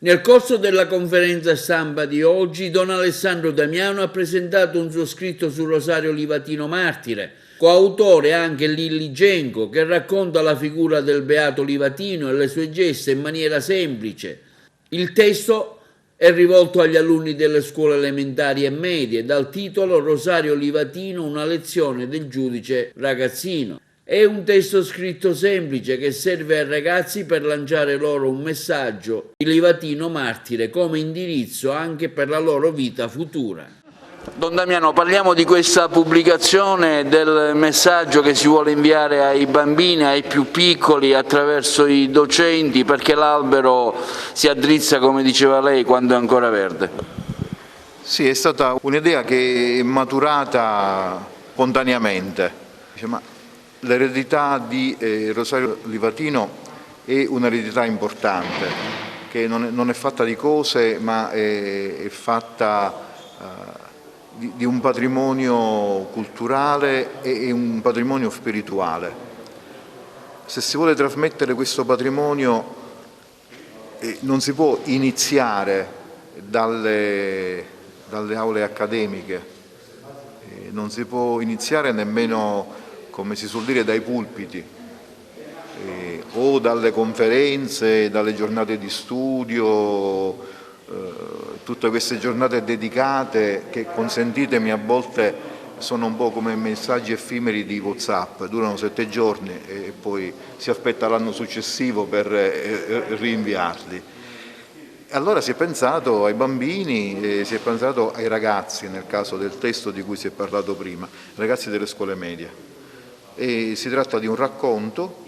Nel corso della conferenza stampa di oggi, Don Alessandro Damiano ha presentato un suo scritto sul Rosario Livatino Martire, coautore anche Lilli Genco, che racconta la figura del Beato Livatino e le sue gesta in maniera semplice. Il testo è rivolto agli alunni delle scuole elementari e medie, dal titolo Rosario Livatino, una lezione del giudice ragazzino. È un testo scritto semplice che serve ai ragazzi per lanciare loro un messaggio di Livatino Martire come indirizzo anche per la loro vita futura. Don Damiano, parliamo di questa pubblicazione, del messaggio che si vuole inviare ai bambini, ai più piccoli, attraverso i docenti, perché l'albero si addrizza, come diceva lei, quando è ancora verde. Sì, è stata un'idea che è maturata spontaneamente. Ma l'eredità di Rosario Livatino è un'eredità importante, che non è fatta di cose, ma è fatta di un patrimonio culturale e un patrimonio spirituale. Se si vuole trasmettere questo patrimonio non si può iniziare dalle aule accademiche, non si può iniziare nemmeno, come si suol dire, dai pulpiti o dalle conferenze, dalle giornate di studio, tutte queste giornate dedicate che, consentitemi, a volte sono un po' come messaggi effimeri di WhatsApp, durano 7 giorni e poi si aspetta l'anno successivo per rinviarli. Allora si è pensato ai bambini, si è pensato ai ragazzi, nel caso del testo di cui si è parlato prima, ragazzi delle scuole medie. E si tratta di un racconto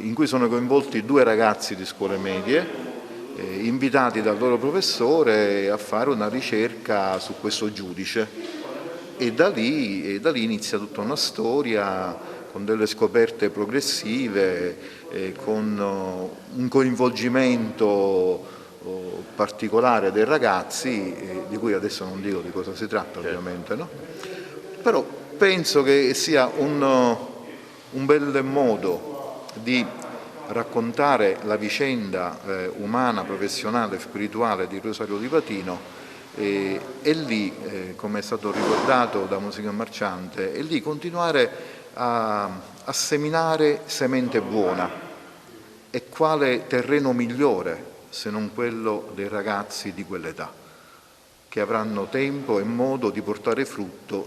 in cui sono coinvolti 2 ragazzi di scuole medie, invitati dal loro professore a fare una ricerca su questo giudice, e da lì inizia tutta una storia con delle scoperte progressive, con un coinvolgimento particolare dei ragazzi, di cui adesso non dico di cosa si tratta ovviamente, no? Però penso che sia un bel modo di raccontare la vicenda umana, professionale, spirituale di Rosario Livatino, e lì, come è stato ricordato da Musica Marciante, e lì continuare a seminare semente buona. E quale terreno migliore se non quello dei ragazzi di quell'età, che avranno tempo e modo di portare frutto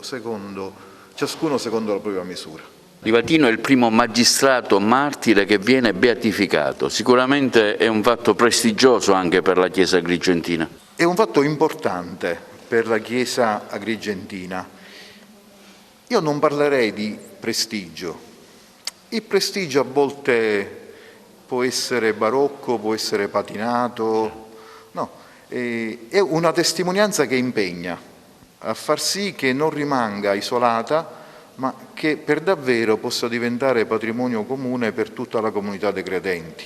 ciascuno secondo la propria misura. Livatino è il primo magistrato martire che viene beatificato. Sicuramente è un fatto prestigioso anche per la Chiesa agrigentina. È un fatto importante per la Chiesa agrigentina. Io non parlerei di prestigio. Il prestigio a volte può essere barocco, può essere patinato, no, è una testimonianza che impegna a far sì che non rimanga isolata, ma che per davvero possa diventare patrimonio comune per tutta la comunità dei credenti,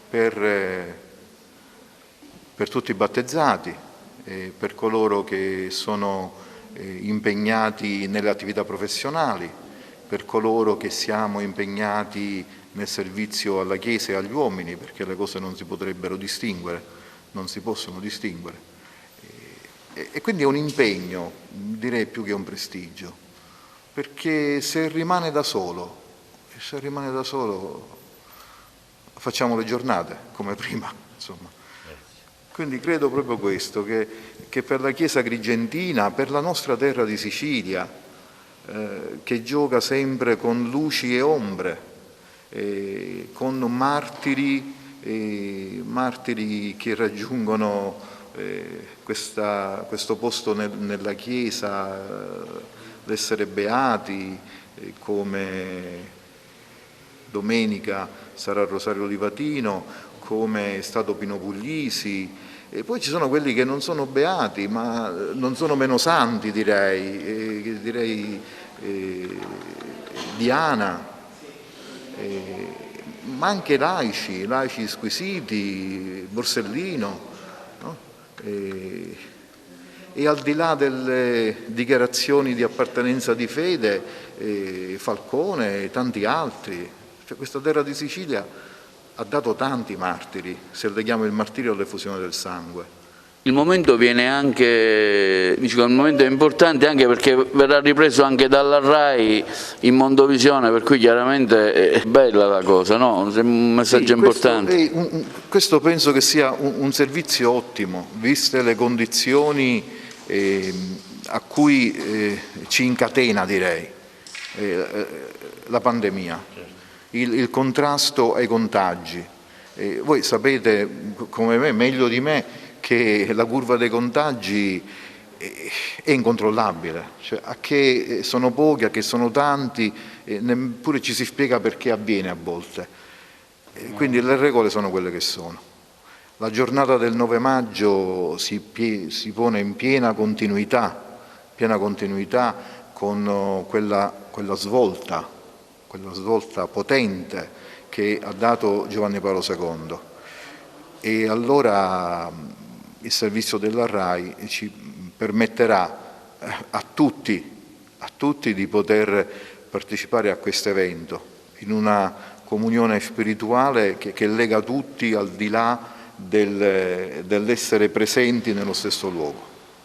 per tutti i battezzati, per coloro che sono impegnati nelle attività professionali, per coloro che siamo impegnati nel servizio alla Chiesa e agli uomini, perché le cose non si potrebbero distinguere, non si possono distinguere. E quindi è un impegno, direi più che un prestigio, perché se rimane da solo facciamo le giornate come prima, insomma. Quindi credo proprio questo, che per la Chiesa agrigentina, per la nostra terra di Sicilia, che gioca sempre con luci e ombre, con martiri che raggiungono questo posto nella Chiesa, l'essere beati, come domenica sarà Rosario Livatino, come è stato Pino Puglisi. E poi ci sono quelli che non sono beati, ma non sono meno santi, direi Diana, ma anche laici squisiti, Borsellino, no? E al di là delle dichiarazioni di appartenenza di fede, Falcone e tanti altri. Cioè, questa terra di Sicilia ha dato tanti martiri, se leghiamo il martirio all'effusione del sangue. Il momento viene anche, dico, il momento è importante anche perché verrà ripreso anche dalla RAI in Mondovisione, per cui chiaramente è bella la cosa, no? È un messaggio importante. Questo penso che sia un servizio ottimo, viste le condizioni a cui ci incatena, direi, la pandemia, il contrasto ai contagi. Voi sapete come me, meglio di me, che la curva dei contagi è incontrollabile, cioè a che sono pochi, a che sono tanti, neppure ci si spiega perché avviene a volte. Quindi le regole sono quelle che sono. La giornata del 9 maggio si pone in piena continuità con quella svolta potente che ha dato Giovanni Paolo II. E allora il servizio della RAI ci permetterà a tutti di poter partecipare a questo evento in una comunione spirituale che lega tutti al di là dell'essere presenti nello stesso luogo.